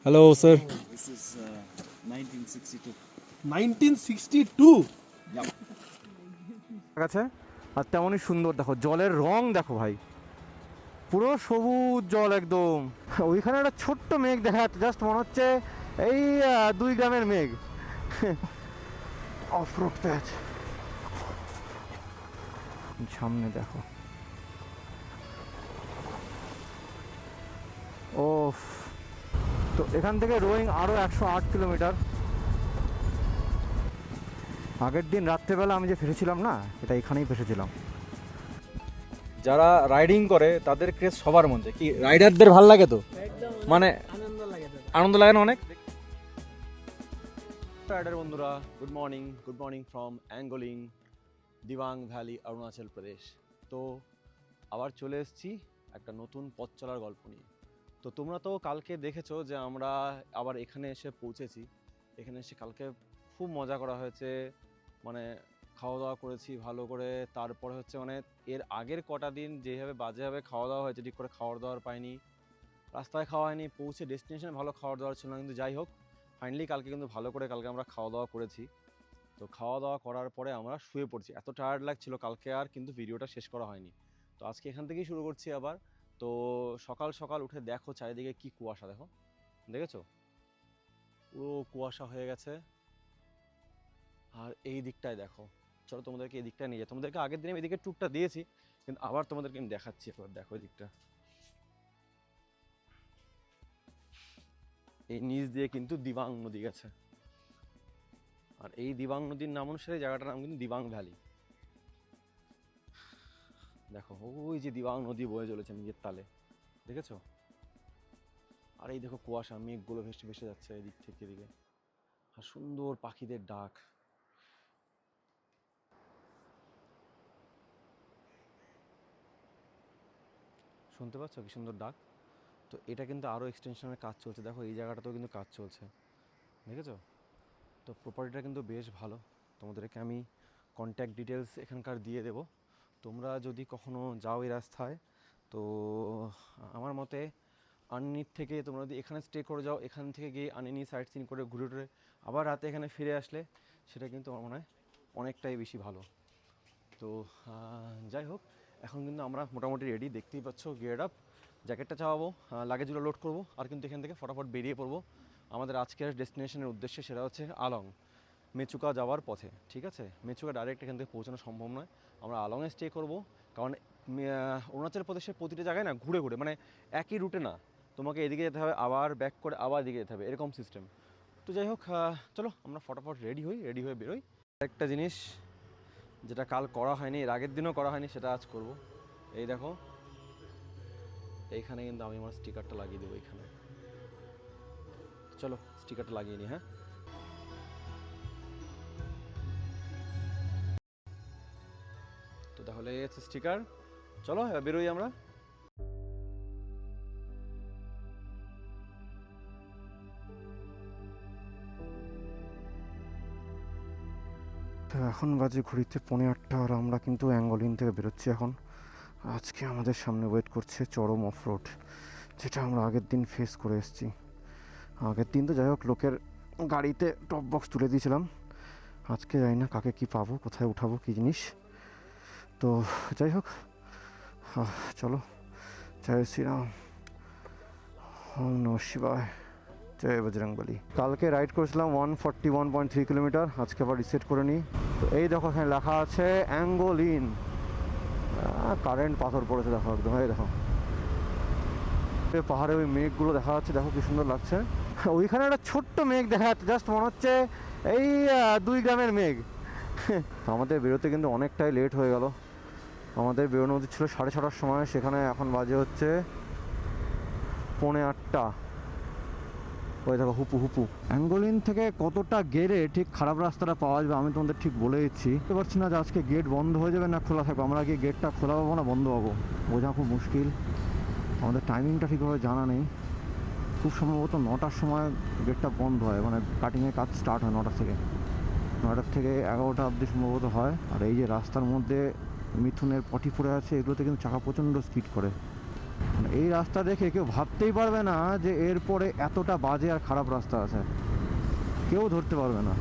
Hello, sir. This is 1962. 1962 Yep. আছে আর তেমনই সুন্দর দেখো, জলের রং দেখো ভাই, পুরো সবুজ জল একদম। ওইখানে একটা ছোট্ট মেঘ দেখা যাচ্ছে, জাস্ট মনে হচ্ছে এই 2 গ্রামের মেঘ। অফ রোড প্যাচ সামনে দেখো। ও, তো এখান থেকে রোয়িং আরও 108 কিলোমিটার। আগের দিন রাত্রেবেলা আমি যে ফেসেছিলাম না, এটা এখানেই ফেসেছিলাম। যারা রাইডিং করে তাদের ক্রেজ সবার মধ্যে, কি রাইডারদের ভাল লাগে তো, মানে আনন্দ লাগে না অনেক। রাইডার বন্ধুরা, good morning from Angoling, Dibang valley, Arunachal Pradesh. তো আবার চলে এসেছি একটা নতুন পথ চলার গল্প নিয়ে। তো তোমরা তো কালকে দেখেছো যে আমরা আবার এখানে এসে পৌঁছেছি। এখানে এসে কালকে খুব মজা করা হয়েছে, মানে খাওয়া দাওয়া করেছি ভালো করে। তারপরে হচ্ছে মানে এর আগের কটা দিন যেভাবে বাজেভাবে খাওয়া দাওয়া হয়েছে, ঠিক করে খাওয়ার দাওয়ার পাইনি, রাস্তায় খাওয়া হয়নি, পৌঁছে ডেস্টিনেশনে ভালো খাওয়ার দাওয়ার ছিল না। কিন্তু যাই হোক, ফাইনালি কালকে কিন্তু ভালো করে কালকে আমরা খাওয়া দাওয়া করেছি। তো খাওয়া দাওয়া করার পরে আমরা শুয়ে পড়ছি, এত টায়ার্ড লাগছিল কালকে, আর কিন্তু ভিডিওটা শেষ করা হয়নি। তো আজকে এখান থেকেই শুরু করছি আবার। তো সকাল সকাল উঠে দেখো চারিদিকে কি কুয়াশা, দেখেছো পুরো কুয়াশা হয়ে গেছে। আর এই দিকটায় দেখো, চলো তোমাদেরকে এই দিকটা নিয়ে যাই। তোমাদেরকে আগের দিনে এদিকে ট্যুরটা দিয়েছি, কিন্তু আবার তোমাদেরকে আমি দেখাচ্ছি একবার। দেখো এই দিকটা, এই নিচ দিয়ে কিন্তু দিবাং নদী গেছে। আর এই দিবাং নদীর নাম অনুসারে জায়গাটার নাম কিন্তু দিবাং ভ্যালি। দেখো ওই যে দিবাং নদী বয়ে চলেছে নিজের তালে, দেখেছো? আর এই দেখো কুয়াশা, মেঘগুলো ভেসে ভেসে যাচ্ছে এদিক থেকে এদিকে, আর সুন্দর পাখিদের ডাক। শুনতে পাচ্ছ কি সুন্দর ডাক? তো এটা কিন্তু আরও এক্সটেনশনের কাজ চলছে, দেখো এই জায়গাটাতেও কিন্তু কাজ চলছে, দেখেছো? তো প্রপার্টিটা কিন্তু বেশ ভালো। তোমাদেরকে আমি কন্ট্যাক্ট ডিটেলস এখানকার দিয়ে দেবো। তোমরা যদি কখনো যাও এই রাস্তায়, তো আমার মতে আনিনির থেকে তোমরা যদি এখানে স্টে করে যাও, এখান থেকে গিয়ে আনিনি সাইট সিন করে ঘুরে টুরে আবার রাতে এখানে ফিরে আসলে, সেটা কিন্তু আমার মনে হয় অনেকটাই বেশি ভালো। তো যাই হোক, এখন কিন্তু আমরা মোটামুটি রেডি, দেখতেই পাচ্ছ, গিয়ার আপ, জ্যাকেটটা চাওয়াবো, লাগেজগুলো লোড করবো, আর কিন্তু এখান থেকে ফটাফট বেরিয়ে পড়বো আমাদের আজকের ডেস্টিনেশনের উদ্দেশ্যে। সেটা হচ্ছে আলং, মেচুকা যাওয়ার পথে। ঠিক আছে, মেচুকা ডাইরেক্ট এখান থেকে পৌঁছানো সম্ভব নয়, আমরা আলংয়ে স্টে করবো। কারণ অরুণাচল প্রদেশের প্রতিটা জায়গায় না ঘুরে ঘুরে, মানে একই রুটে না, তোমাকে এদিকে যেতে হবে, আবার ব্যাক করে আবার এদিকে যেতে হবে, এরকম সিস্টেম। তো যাই হোক, চলো আমরা ফটাফট রেডি হয়ে বেরোই। একটা জিনিস যেটা কাল করা হয়নি, এর আগের দিনও করা হয়নি, সেটা আজ করব। এই দেখো, এইখানে কিন্তু আমি আমার স্টিকারটা লাগিয়ে দেবো এইখানে। চলো স্টিকারটা লাগিয়ে নিই। হ্যাঁ, তো তাহলে এই হচ্ছে স্টিকার। চলো এবার বেরোই আমরা। তো এখন বাজে ঘড়িতে 8:30, আর আমরা কিন্তু অ্যাঙ্গোলিন থেকে বেরোচ্ছি এখন। আজকে আমাদের সামনে ওয়েট করছে চরম অফ রোড, যেটা আমরা আগের দিন ফেস করে এসেছি। আগের দিন তো যাই হোক লোকের গাড়িতে টপ বক্স তুলে দিয়েছিলাম, আজকে জানি না কাকে কি পাবো, কোথায় উঠাবো কী জিনিস। তো যাই হোক, চলো, জয় শ্রীরাম, ওম নমঃ শিবায়, জয় বজরংবলী। কালকে রাইড করেছিলাম 141.3 কিলোমিটার, আজকে আবার রিসেট করে নিই। তো এই দেখো এখানে লেখা আছে অ্যাঙ্গোলিন, কারেন্ট পাথর পড়েছে দেখো একদম। এই দেখো পাহাড়ে ওই মেঘগুলো দেখা যাচ্ছে, দেখো কি সুন্দর লাগছে। ওইখানে একটা ছোট্ট মেঘ দেখা যাচ্ছে, জাস্ট মনে হচ্ছে এই 2 গ্রামের মেঘ। আমাদের বেরোতে কিন্তু অনেকটাই লেট হয়ে গেল। আমাদের বেরোনো উচিত ছিল 6:30টার সময়, সেখানে এখন বাজে হচ্ছে 7:45। ওই দেখো হুপু। অ্যাঙ্গোলিন থেকে কতটা গেলে ঠিক খারাপ রাস্তাটা পাওয়া যাবে আমি তোমাদের ঠিক বলে দিচ্ছি। বুঝতে পারছি না যে আজকে গেট বন্ধ হয়ে যাবে না খোলা থাকবে, আমরা কি গেটটা খোলা পাবো না বন্ধ পাবো, বোঝা খুব মুশকিল। আমাদের টাইমিংটা ঠিকভাবে জানা নেই, খুব সম্ভবত 9টার সময় গেটটা বন্ধ হয়, মানে কাটিংয়ের কাজ স্টার্ট হয় 9টা থেকে 11টা অবধি সম্ভবত হয়। আর এই যে রাস্তার মধ্যে মিথুনের পটি পড়ে আছে, এগুলোতে কিন্তু চাকা প্রচণ্ড স্পিড করে, এই রাস্তা দেখে কেউ ভাবতেই পারবে না যে এরপরে এতটা বাজে আর খারাপ রাস্তা আছে, কেউ ধরতে পারবে না।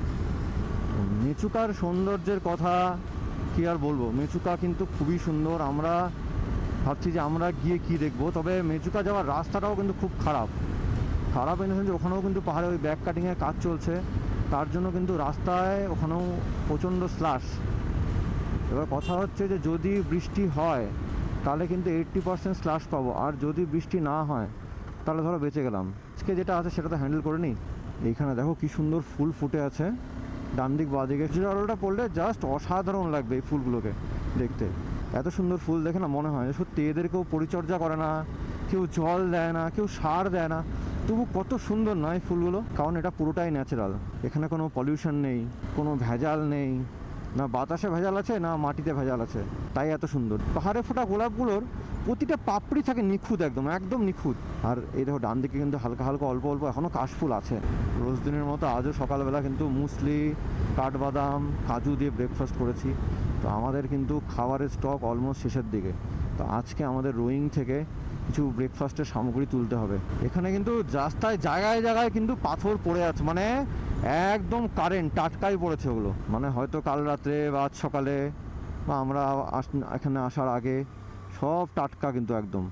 মেচুকার সৌন্দর্যের কথা কি আর বলবো, মেচুকা কিন্তু খুবই সুন্দর। আমরা ভাবছি যে আমরা গিয়ে কি দেখবো, তবে মেচুকা যাওয়ার রাস্তাটাও কিন্তু খুব খারাপ। খারাপ ইন দ্য সেন্স ওখানেও কিন্তু পাহাড়ে ওই ব্যাক কাটিংয়ের কাজ চলছে, তার জন্য কিন্তু রাস্তায় ওখানেও প্রচণ্ড স্লাশ। এবার কথা হচ্ছে যে যদি বৃষ্টি হয় তাহলে কিন্তু 80% স্লাশ পাবো, আর যদি বৃষ্টি না হয় তাহলে ধরো বেঁচে গেলাম। আজকে যেটা আছে সেটা তো হ্যান্ডেল করে নিই। এইখানে দেখো কি সুন্দর ফুল ফুটে আছে ডান দিক বাঁ দিকে, আলোটা পড়লে জাস্ট অসাধারণ লাগবে এই ফুলগুলোকে দেখতে। এত সুন্দর ফুল দেখে না মনে হয় সত্যি এদের কেউ পরিচর্যা করে না, কেউ জল দেয় না, কেউ সার দেয় না, তবু কত সুন্দর না এই ফুলগুলো। কারণ এটা পুরোটাই ন্যাচারাল, এখানে কোনো পলিউশন নেই, কোনো ভেজাল নেই, না বাতাসে ভেজাল আছে না মাটিতে ভেজাল আছে, তাই এত সুন্দর। পাহাড়ে ফোটা গোলাপগুলোর প্রতিটা পাপড়ি থাকে নিখুঁত, একদম একদম নিখুঁত। আর এই দেখো ডান দিকে কিন্তু হালকা হালকা অল্প অল্প এখনও কাশফুল আছে। রোজ দিনের মতো আজও সকালবেলা কিন্তু মুসলি, কাঠবাদাম, কাজু দিয়ে ব্রেকফাস্ট করেছি। তো আমাদের কিন্তু খাবারের স্টক অলমোস্ট শেষের দিকে। তো আজকে আমাদের রোয়িং থেকে কিছু ব্রেকফাস্টের সামগ্রী তুলতে হবে। এখানে কিন্তু রাস্তায় জায়গায় জায়গায় কিন্তু পাথর পড়ে আছে, মানে একদম কারেন্ট টাটকাই পড়েছে ওগুলো, মানে হয়তো কাল রাত্রে বা আজ সকালে বা আমরা এখানে আসার আগে সব টাটকা, কিন্তু একদম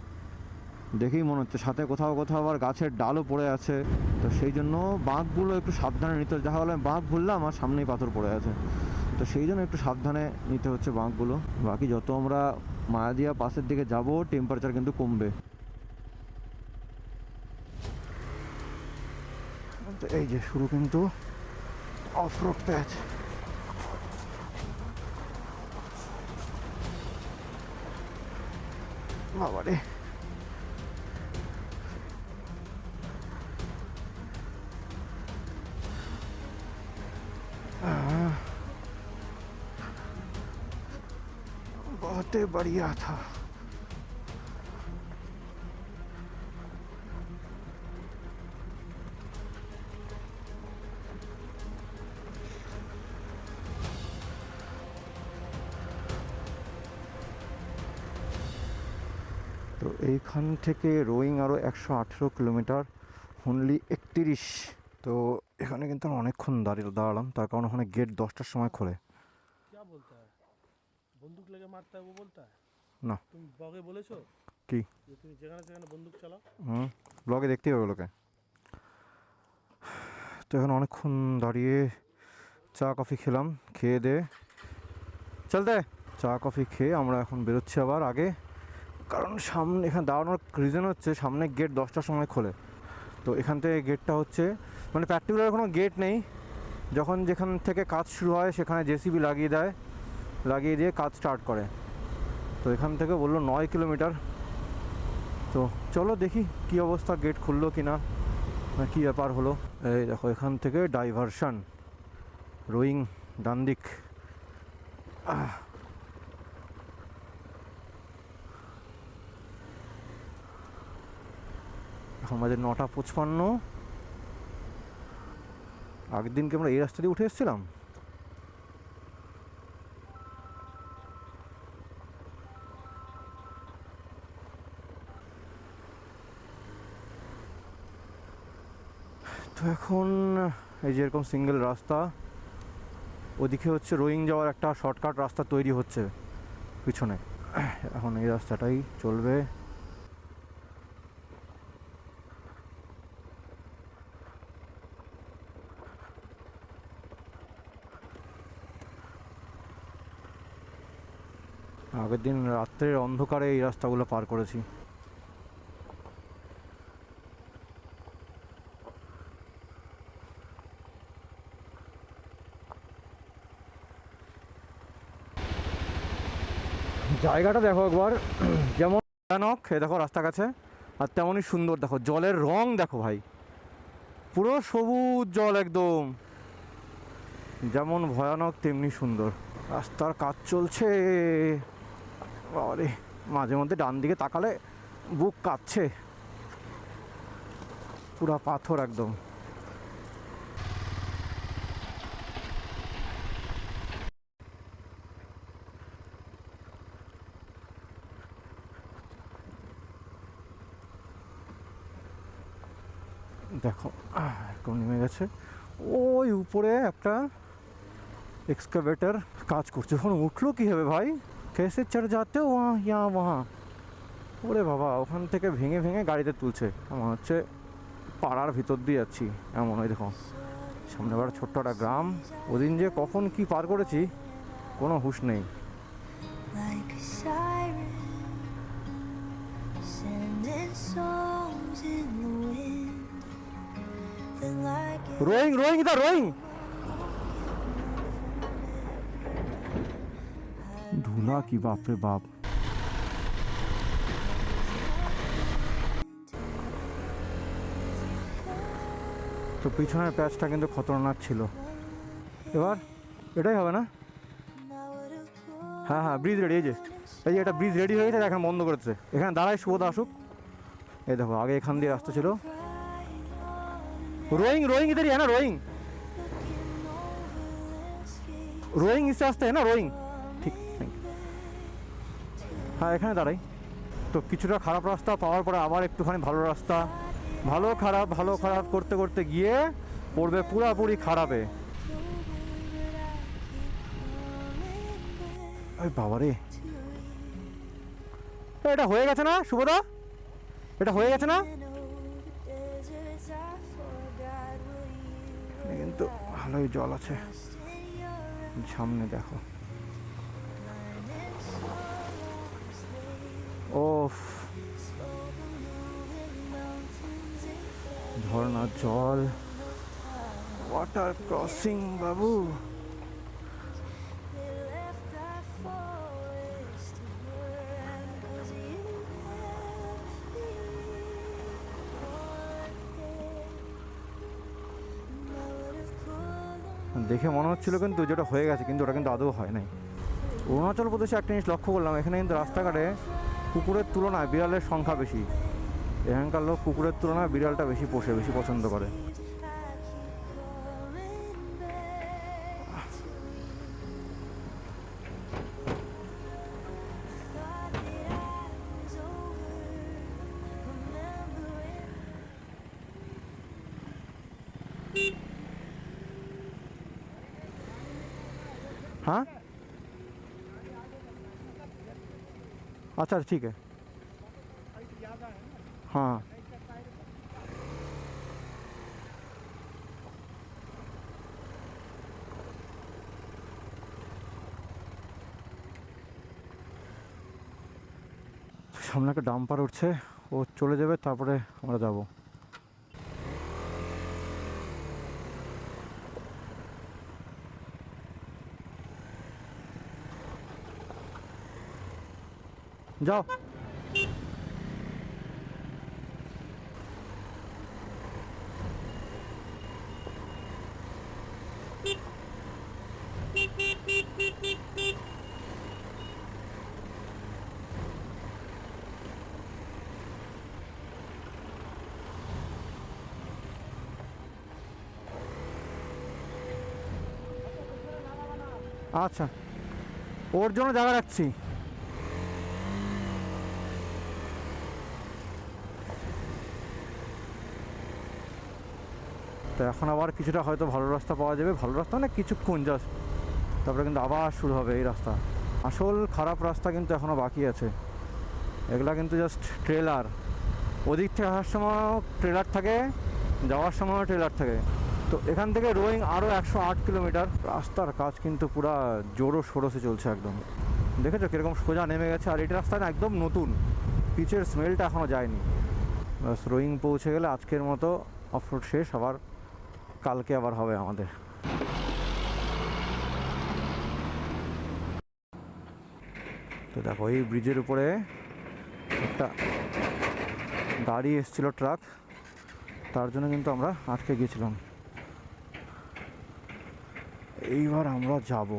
দেখেই মনে হচ্ছে। সাথে কোথাও কোথাও আবার গাছের ডালও পড়ে আছে। তো সেই জন্য বাঁকগুলো একটু সাবধানে নিতে হচ্ছে। দেখা গেলো বাঁক ভুললাম আর সামনেই পাথর পড়ে আছে, তো সেই জন্য একটু সাবধানে নিতে হচ্ছে বাঁকগুলো। বাকি যত আমরা মায়াদিয়া পাসের দিকে যাব টেম্পারেচার কিন্তু কমবে। এই যে শুরু কিন্তু অফ রোড প্যাচ। বাবারে बहुत बढ़िया था। তো এইখান থেকে রোয়িং আরও 118 কিলোমিটার, অনলি 31। তো এখানে কিন্তু আমি অনেকক্ষণ দাঁড়ালাম, তার কারণ ওখানে গেট 10টার সময় খোলে। क्या बोलता है बंदूक लेके मारता है वो बोलता है না तुम ब्लॉगे बोलेছো কি যে তুমি যেখানে সেখানে বন্দুক চালাও। ব্লগে দেখতেই হবে ওগুলোকে। তো এখন অনেকক্ষণ দাঁড়িয়ে চা কফি খেলাম, খেয়ে দে চলতে চা কফি খেয়ে আমরা এখন বেরোচ্ছি আবার আগে। কারণ সামনে এখানে দাঁড়ানোর রিজন হচ্ছে সামনে গেট 10টার সময় খোলে। তো এখান থেকে গেটটা হচ্ছে মানে পার্টিকুলার কোনো গেট নেই, যখন যেখান থেকে কাজ শুরু হয় সেখানে জেসিবি লাগিয়ে দিয়ে কাজ স্টার্ট করে। তো এখান থেকে বললো 9 কিলোমিটার। তো চলো দেখি কি অবস্থা, গেট খুললো কি না কী ব্যাপার হলো। এই দেখো এখান থেকে ডাইভারশন রোয়িং ডান দিক। এখন বাজে 9:55। আগের দিনকে আমরা এই রাস্তা দিয়ে উঠে এসেছিলাম। তো এখন এই যে এরকম সিঙ্গেল রাস্তা, ওদিকে হচ্ছে রোয়িং যাওয়ার একটা শর্টকাট রাস্তা তৈরি হচ্ছে পিছনে। এখন এই রাস্তাটাই চলবে। আগের দিন রাত্রের অন্ধকারে এই রাস্তাগুলো পার করেছি। জায়গাটা দেখো একবার, যেমন ভয়ানক এ দেখো রাস্তা কাছে, আর তেমনই সুন্দর। দেখো জলের রং দেখো ভাই, পুরো সবুজ জল একদম, যেমন ভয়ানক তেমনি সুন্দর। রাস্তার কাজ চলছে বাবারে, মাঝে মধ্যে ডান দিকে তাকালে বুক কাঁপছে, পুরা পাথর একদম। দেখো এখন নেমে গেছে। ওই উপরে একটা এক্সকাভেটর কাজ করছে। ওখানে উঠলো কী হবে ভাই? कैसे चढ़ जाते हो वहाँ यहाँ वहाँ? ওরে বাবা, ওখান থেকে ভেঙে ভেঙে গাড়িতে তুলছে। আমার হচ্ছে পাড়ার ভিতর দিয়ে যাচ্ছি এমন। ওই দেখো সামনে আবার ছোট্ট একটা গ্রাম। ওদিন যে কখন কি পার করেছি কোনো হুঁশ নেই। Like a siren, sending songs in the wind. Then like a Roing Roing ইধর রোয়িং। ধুলা কি বাপরে বাপ। তো পিছনের প্যাচটা কিন্তু খতরনাক ছিল। এবার এটাই হবে না? হ্যাঁ হ্যাঁ, ব্রিজ রেডি। এই যে এটা ব্রিজ রেডি হয়ে গেছে, এখন বন্ধ করেছে। এখানে দাঁড়ায় শুভদা আসুক। এই দেখো আগে এখান দিয়ে রাস্তা ছিল। रोइंग रोइंग इधर ही है ना? रोइंग रोइंग इससे আসতে है ना? रोइंग ঠিক। হ্যাঁ এখানে দাঁড়াই। তো কিছুটা খারাপ রাস্তা পাওয়ার পরে আবার একটুখানি ভালো রাস্তা। ভালো খারাপ করতে করতে গিয়ে পড়বে পুরাপুরি খারাপে। ওই বাবারে, এটা হয়ে গেছে না শুভদা? এটা হয়ে গেছে না? কিন্তু ভালোই জল আছে সামনে, দেখো। ওফ, ঝর্ণার জল, ওয়াটার ক্রসিং বাবু। দেখে মনে হচ্ছিল কিন্তু যেটা হয়ে গেছে, কিন্তু ওটা কিন্তু আদৌ হয় নাই। অরুণাচল প্রদেশে একটা জিনিস লক্ষ্য করলাম, এখানে কিন্তু রাস্তাঘাটে কুকুরের তুলনায় বিড়ালের সংখ্যা বেশি। এখানকার লোক কুকুরের তুলনায় বিড়ালটা বেশি পোষে, বেশি পছন্দ করে। हाँ अच्छा ठीक है। हाँ সামনে একটা ডাম্পার উঠছে, ও চলে যাবে, তারপরে আমরা যাব। যাও। আচ্ছা, ওর জন্য জায়গা রাখছি। তো এখন আবার কিছুটা হয়তো ভালো রাস্তা পাওয়া যাবে। ভালো রাস্তা না, কিছুক্ষণ জাস্ট, তারপরে কিন্তু আবার শুরু হবে এই রাস্তা। আসল খারাপ রাস্তা কিন্তু এখনও বাকি আছে। এগুলা কিন্তু জাস্ট ট্রেলার। ওদিক থেকে আসার সময় ট্রেলার থাকে, যাওয়ার সময় ট্রেলার থাকে। তো এখান থেকে রোয়িং আরও 108 কিলোমিটার। রাস্তার কাজ কিন্তু পুরা জোরো সোরসে চলছে একদম। দেখেছো কীরকম সোজা নেমে গেছে। আর এটা রাস্তা একদম নতুন, পিচের স্মেলটা এখনও যায়নি। বাস রোয়িং পৌঁছে গেলে আজকের মতো অফরোড শেষ। আবার কালকে আবার হবে আমাদের। তো দেখো এই ব্রিজের উপরে একটা গাড়ি এসেছিল, ট্রাক, তার জন্য কিন্তু আমরা আটকে গিয়েছিলাম। এইবার আমরা যাব।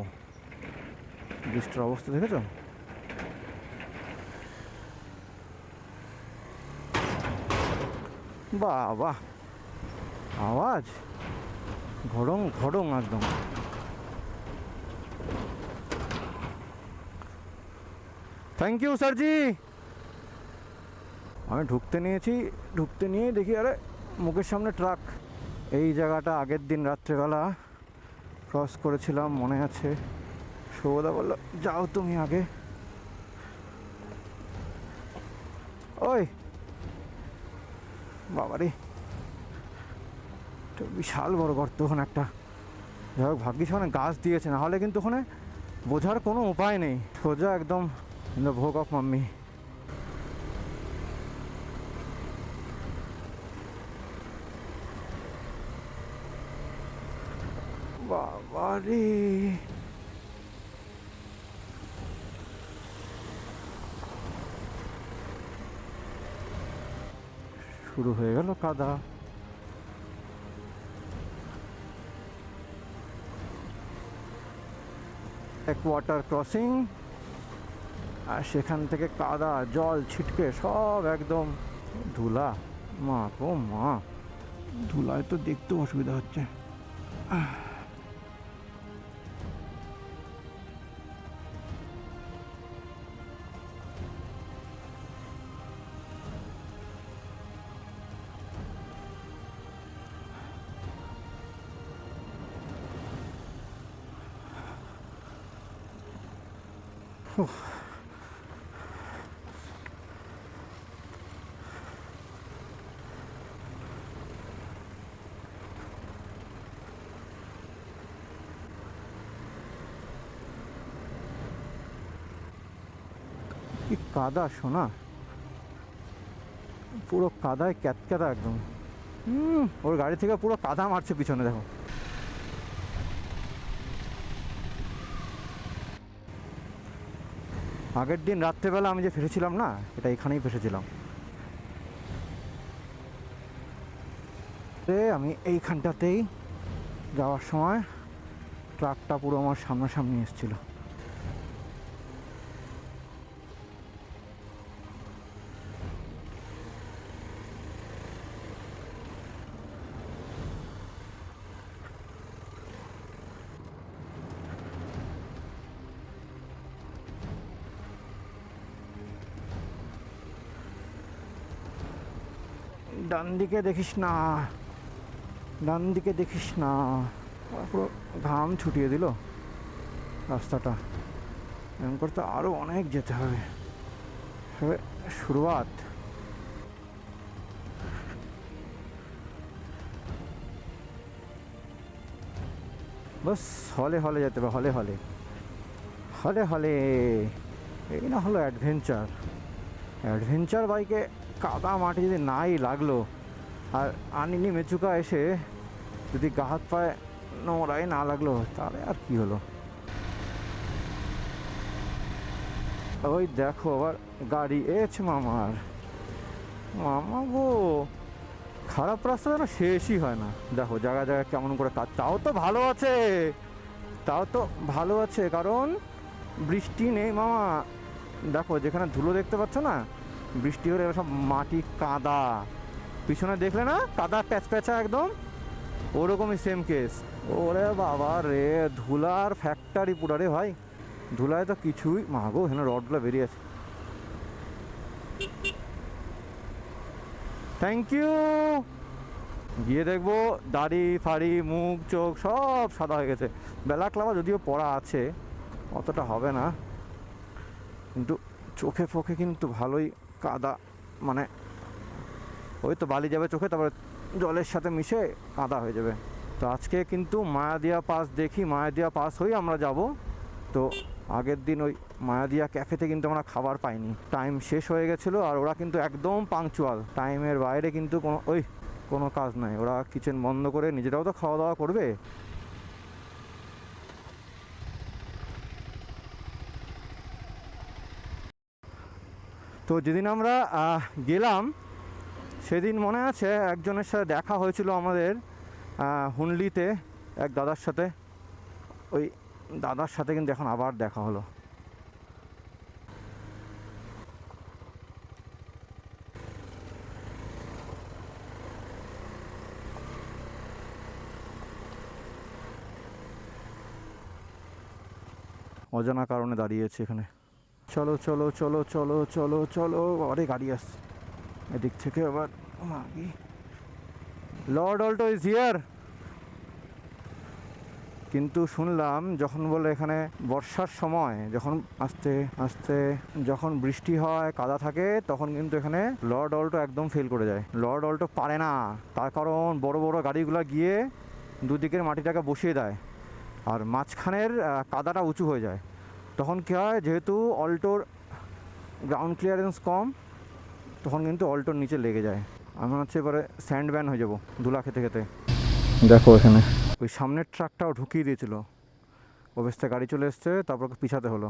ব্রিজটার অবস্থা দেখেছো? বাহ বাহ, আওয়াজ ঘড়ং ঘড়ং একদম। থ্যাংক ইউ স্যারজি। আমি ঢুকতে নিয়ে দেখি আরে মুখের সামনে ট্রাক। এই জায়গাটা আগের দিন রাত্রেবেলা ক্রস করেছিলাম, মনে আছে। সৌদা বললো যাও তুমি আগে। ওই বাবারে, বিশাল বড় গর্ত ওখানে একটা। যাই হোক ভাগ্যিস ওখানে গাছ দিয়েছে, না হলে কিন্তু ওখানে বোঝার কোনো উপায় নেই। সোজা একদম ইন দ্য ভোগ অফ মাম্মি। বাবারে, শুরু হয়ে গেল কাদা। এক ওয়াটার ক্রসিং, আর সেখান থেকে কাদা জল ছিটকে সব একদম ধুলা। মা গো মা, ধুলায় তো দেখতেও অসুবিধা হচ্ছে। কি কাদা শোনা, পুরো কাদায় ক্যাতক্যাতা একদম। ওর গাড়ি থেকে পুরো কাদা মারছে পিছনে, দেখো। আগের দিন রাত্রেবেলা আমি যে ফেসেছিলাম না, এটা এখানেই ফেসেছিলাম। আমি এইখানটাতেই যাওয়ার সময় ট্রাকটা পুরো আমার সামনাসামনি এসেছিল। ডান দিকে দেখিস না, ডান দিকে দেখিস না। পুরো ঘাম ছুটিয়ে দিল রাস্তাটা। এমন করতে আরও অনেক যেতে হবে, শুরুয়াত। বাস হলে হলে যেতে হবে, হলে হলে হলে হলে। এই না হলো অ্যাডভেঞ্চার। অ্যাডভেঞ্চার বাইকে কাদা মাটি যদি নাই লাগলো, আর আনিনি মেচুকা এসে যদি গা হাত পায়ে নোংরাই না লাগলো, তাহলে আর কি হলো। ওই দেখো আবার গাড়ি এছে মামার। মামা গো, খারাপ রাস্তা যেন শেষই হয় না। দেখো জায়গায় জায়গায় কেমন করে কাজ। তাও তো ভালো আছে, তাও তো ভালো আছে, কারণ বৃষ্টি নেই মামা। দেখো যেখানে ধুলো দেখতে পাচ্ছ না, বৃষ্টি হলে সব মাটি কাদা। পিছনে দেখলে না কাদা প্যাচ প্যাচা একদম, ওরকমই সেম কেস। ওরে বাবা রে, ধুলার ফ্যাক্টরি পুরা রে ভাই। ধুলায় তো কিছুই, মাগো এখানে রডগুলো বেরিয়ে আছে। Thank you. গিয়ে দেখবো দাড়ি ফাড়ি মুখ চোখ সব সাদা হয়ে গেছে। ব্ল্যাক লাভা যদিও পড়া আছে, অতটা হবে না, কিন্তু চোখে ফোখে কিন্তু ভালোই কাদা। মানে ওই তো বালি যাবে চোখে, তারপরে জলের সাথে মিশে কাদা হয়ে যাবে। তো আজকে কিন্তু মায়াদিয়া পাস দেখি, মায়াদিয়া পাস হয়ে আমরা যাব। তো আগের দিন ওই মায়াদিয়া ক্যাফেতে কিন্তু আমরা খাবার পাইনি, টাইম শেষ হয়ে গেছিলো। আর ওরা কিন্তু একদম পাংচুয়াল, টাইমের বাইরে কিন্তু কোনো কাজ নাই। ওরা কিচেন বন্ধ করে নিজেরাও তো খাওয়া দাওয়া করবে। তো যেদিন আমরা গেলাম সেদিন মনে আছে একজনের সাথে দেখা হয়েছিল আমাদের হুনলিতে, এক দাদার সাথে। ওই দাদার সাথে কিন্তু এখন আবার দেখা হলো। অজানা কারণে দাঁড়িয়েছে এখানে। চলো চলো চলো চলো চলো চলো, আরে গাড়ি আসছে এদিক থেকে আবার। Lord Alto is here. কিন্তু শুনলাম যখন বলে এখানে বর্ষার সময় যখন আস্তে আস্তে যখন বৃষ্টি হয় কাদা থাকে তখন কিন্তু এখানে লর্ড অল্টো একদম ফেল করে যায়। লর্ড অল্টো পারে না, তার কারণ বড় বড় গাড়িগুলো গিয়ে দুদিকের মাটিটাকে বসিয়ে দেয় আর মাঝখানের কাদাটা উঁচু হয়ে যায়। তখন কী হয়, যেহেতু অল্টোর গ্রাউন্ড ক্লিয়ারেন্স কম, তখন কিন্তু অল্টোর নিচে লেগে যায়। আমি হচ্ছে এবারে স্যান্ড ব্যান হয়ে যাবো ধুলা খেতে খেতে। দেখো এখানে ওই সামনের ট্রাকটাও ঢুকিয়ে দিয়েছিল, অবস্থা গাড়ি চলে এসছে, তারপর পিছাতে হলো।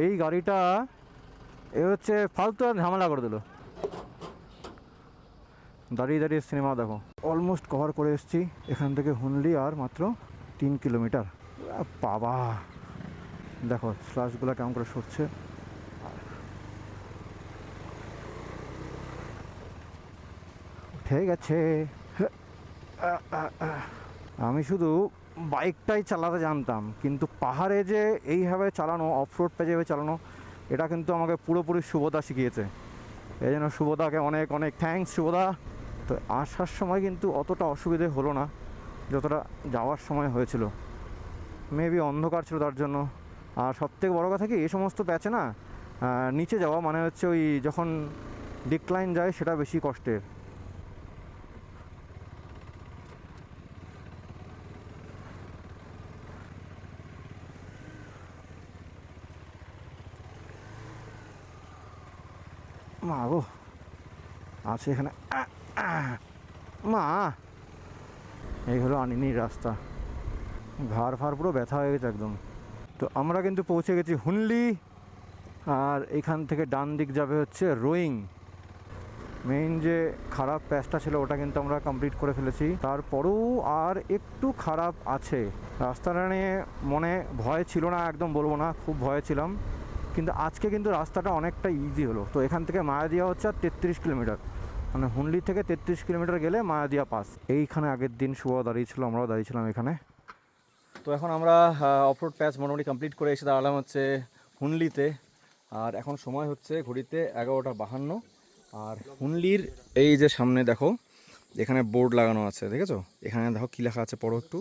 এই গাড়িটা এ হচ্ছে ফালতু আর ঝামেলা করে দিল। দাঁড়িয়ে দাঁড়িয়ে সিনেমা দেখো। অলমোস্ট কভার করে এসেছি, এখান থেকে হুনলি আর মাত্র 3 কিলোমিটার। বাবা দেখো স্লাশগুলো কেমন করে সরছে। ঠিক আছে, আমি শুধু বাইকটাই চালাতে জানতাম, কিন্তু পাহাড়ে যে এইভাবে চালানো, অফরোডটা যেভাবে চালানো, এটা কিন্তু আমাকে পুরোপুরি শুভদা শিখিয়েছে। এই জন্য শুভদাকে অনেক অনেক থ্যাঙ্কস শুভদা। তো আসার সময় কিন্তু অতটা অসুবিধে হলো না যতটা যাওয়ার সময় হয়েছিল। মেবি অন্ধকার ছিল তার জন্য। আর সবথেকে বড়ো কথা কি, এই সমস্ত প্যাচে না নিচে যাওয়া মানে হচ্ছে ওই যখন ডিক্লাইন যায় সেটা বেশি কষ্টের। মা গো আছে এখানে, মা এই হলো আনিনির রাস্তা। ঘাড় ফাড় পুরো ব্যথা হয়ে গেছে একদম। তো আমরা কিন্তু পৌঁছে গেছি হুনলি, আর এখান থেকে ডান দিক যাবে হচ্ছে রোয়িং। মেইন যে খারাপ প্যাচটা ছিল ওটা কিন্তু আমরা কমপ্লিট করে ফেলেছি, তারপরেও আর একটু খারাপ আছে। রাস্তাটা নিয়ে মনে ভয় ছিল না, একদম বলবো না, খুব ভয়ে ছিলাম, কিন্তু আজকে কিন্তু রাস্তাটা অনেকটা ইজি হলো। তো এখান থেকে মায়াদিয়া হচ্ছে আর 33 কিলোমিটার, মানে হুনলি থেকে 33 কিলোমিটার গেলে মায়াদিয়া পাস। এইখানে আগের দিন শুভ দাঁড়িয়েছিল, আমরাও দাঁড়িয়েছিলাম এখানে। তো এখন আমরা অফরোড প্যাচ মোটামুটি কমপ্লিট করে এসে দাঁড়ালাম হচ্ছে হুনলিতে। আর এখন সময় হচ্ছে ঘড়িতে 11:52। আর হুনলির এই যে সামনে দেখো এখানে বোর্ড লাগানো আছে, দেখেছো? এখানে দেখো কী লেখা আছে, পড়ো একটু।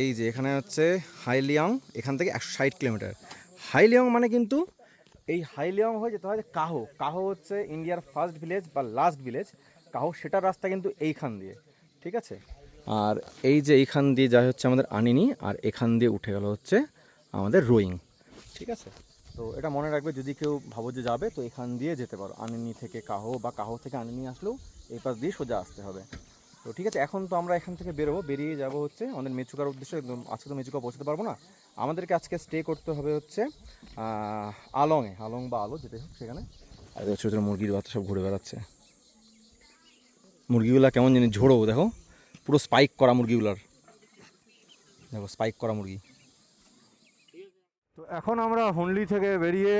এই যে এখানে হচ্ছে হাইলিয়ং, এখান থেকে 160 কিলোমিটার। হাইলিয়ং মানে কিন্তু এই হাইলিয়ং হয়ে যেতে হয় যে কাহো। কাহো হচ্ছে ইন্ডিয়ার ফার্স্ট ভিলেজ বা লাস্ট ভিলেজ কাহো, সেটার রাস্তা কিন্তু এইখান দিয়ে, ঠিক আছে? আর এই যে এইখান দিয়ে যা হচ্ছে আমাদের আনিনি, আর এখান দিয়ে উঠে গেল হচ্ছে আমাদের রোয়িং, ঠিক আছে? তো এটা মনে রাখবে, যদি কেউ ভাবো যে যাবে তো এখান দিয়ে যেতে পারো। আনিনি থেকে কাহো বা কাহো থেকে আনিনি আসলেও এই পাশ দিয়ে সোজা আসতে হবে। তো ঠিক আছে, এখন তো আমরা এখান থেকে বেরোবো, বেরিয়ে যাবো হচ্ছে আমাদের মেচুকার উদ্দেশ্যে। একদম আজকে তো মেচুকা পৌঁছতে পারবো না, আমাদেরকে আজকে স্টে করতে হবে হচ্ছে আলংয়ে, আলং বা আলো যেতে হোক সেখানে। আর ছোটো ছোটো মুরগির বাচ্চা সব ঘুরে বেড়াচ্ছে। মুরগিগুলা কেমন জানি ঝোড়ো, দেখো পুরো স্পাইক করা মুরগিগুলার, দেখো স্পাইক করা মুরগি। তো এখন আমরা হুনলি থেকে বেরিয়ে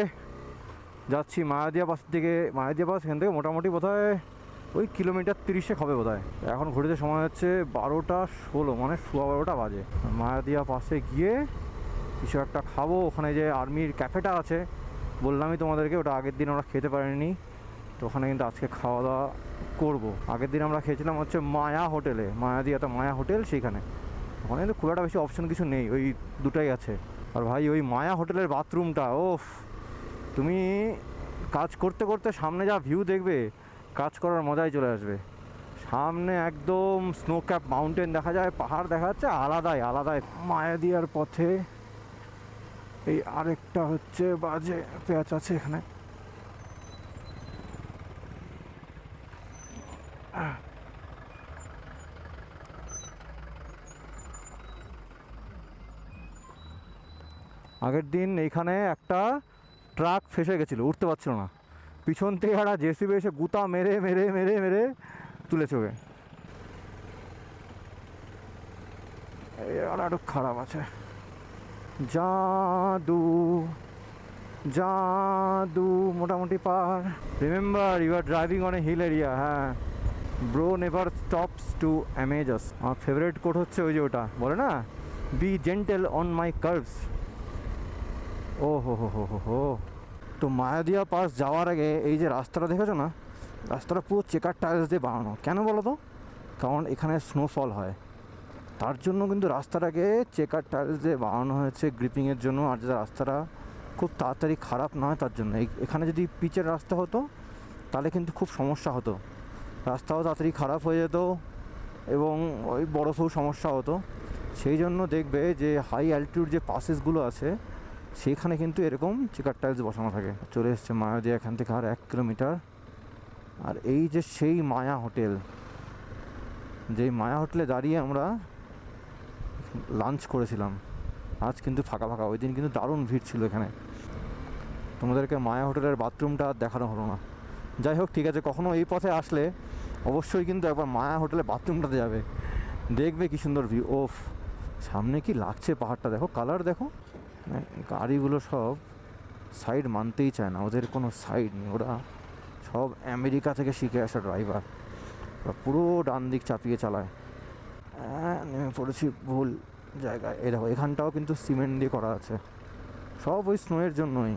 যাচ্ছি মায়াদিয়া পাস দিকে। মায়াদিয়া পাস এখান থেকে মোটামুটি বোধহয় ওই কিলোমিটার 30 হবে বোধহয়। এখন ঘড়িতে সময় হচ্ছে 12:16, মানে 12:15 বাজে। মায়াদিয়া পাসে গিয়ে কিছু একটা খাবো। ওখানে যে আর্মির ক্যাফেটা আছে বললামই তোমাদেরকে, ওটা আগের দিন আমরা খেতে পারিনি, তো ওখানে কিন্তু আজকে খাওয়া দাওয়া করবো। আগের দিন আমরা খেয়েছিলাম হচ্ছে মায়া হোটেলে, মায়াদিয়াতে মায়া হোটেল, সেইখানে। ওখানে কিন্তু খুব একটা বেশি অপশন কিছু নেই, ওই দুটাই আছে। আর ভাই ওই মায়া হোটেলের বাথরুমটা, ওফ, তুমি কাজ করতে করতে সামনে যা ভিউ দেখবে, কাজ করার মজাই চলে আসবে। সামনে একদম স্নো ক্যাপ মাউন্টেন দেখা যায়, পাহাড় দেখা যাচ্ছে, আলাদাই আলাদাই। মায়াদিয়ার পথে এই আরেকটা হচ্ছে বাজে প্যাচ আছে এখানে। আগের দিন এইখানে একটা ট্রাক ফেসে গেছিলো, উঠতে পারছিল না, পিছন থেকে একটা জেসিবি এসে গুতা মেরে মেরে মেরে মেরে তুলেছে ওকে। একটু খারাপ আছে। জাদু জাদু মোটামুটি পার। Remember you are driving on a hill area. হ্যাঁ, bro never stops to amaze us. আমার ফেভারিট কোট হচ্ছে ওই যে ওটা বলে না, be gentle on my curves. ও হো হো হো হো হো। তো মায়াদিয়া পাস যাওয়ার আগে এই যে রাস্তাটা দেখেছো না, রাস্তাটা পুরো চেকার টাইলস দিয়ে বানানো, কেন বলো তো? কারণ এখানে স্নোফল হয়, তার জন্য কিন্তু রাস্তাটাকে চেকার টাইলস দিয়ে বানানো হয়েছে গ্রিপিংয়ের জন্য, আর যাতে রাস্তাটা খুব তাড়াতাড়ি খারাপ না হয় তার জন্য। এখানে যদি পিচের রাস্তা হতো তাহলে কিন্তু খুব সমস্যা হতো, রাস্তাও তাড়াতাড়ি খারাপ হয়ে যেত এবং ওই বরফেও সমস্যা হতো। সেই জন্য দেখবে যে হাই অ্যালটিটিউড যে পাসেসগুলো আছে সেখানে কিন্তু এরকম চেকার টাইলস বসানো থাকে। চলে এসছে মায়াদি এখান থেকে আর 1 কিলোমিটার। আর এই যে সেই মায়া হোটেল, যেই মায়া হোটেলে দাঁড়িয়ে আমরা লাঞ্চ করেছিলাম, আজ কিন্তু ফাঁকা ফাঁকা। ওই দিন কিন্তু দারুণ ভিড় ছিল এখানে। তোমাদেরকে মায়া হোটেলের বাথরুমটা আর দেখানো হলো না। যাই হোক, ঠিক আছে, কখনো এই পথে আসলে অবশ্যই কিন্তু একবার মায়া হোটেলের বাথরুমটাতে যাবে, দেখবে কি সুন্দর ভিউ। ওফ, সামনে কি লাগছে পাহাড়টা, দেখো কালার দেখো। মানে গাড়িগুলো সব সাইড মানতেই চায় না, ওদের কোনো সাইড নেই, ওরা সব আমেরিকা থেকে শিখে আসা ড্রাইভার, ওরা পুরো ডান দিক চাপিয়ে চালায়। নেমে পড়েছি ভুল জায়গায়। এই দেখো এখানটাও কিন্তু সিমেন্ট দিয়ে করা আছে, সব ওই স্নোয়ের জন্যই।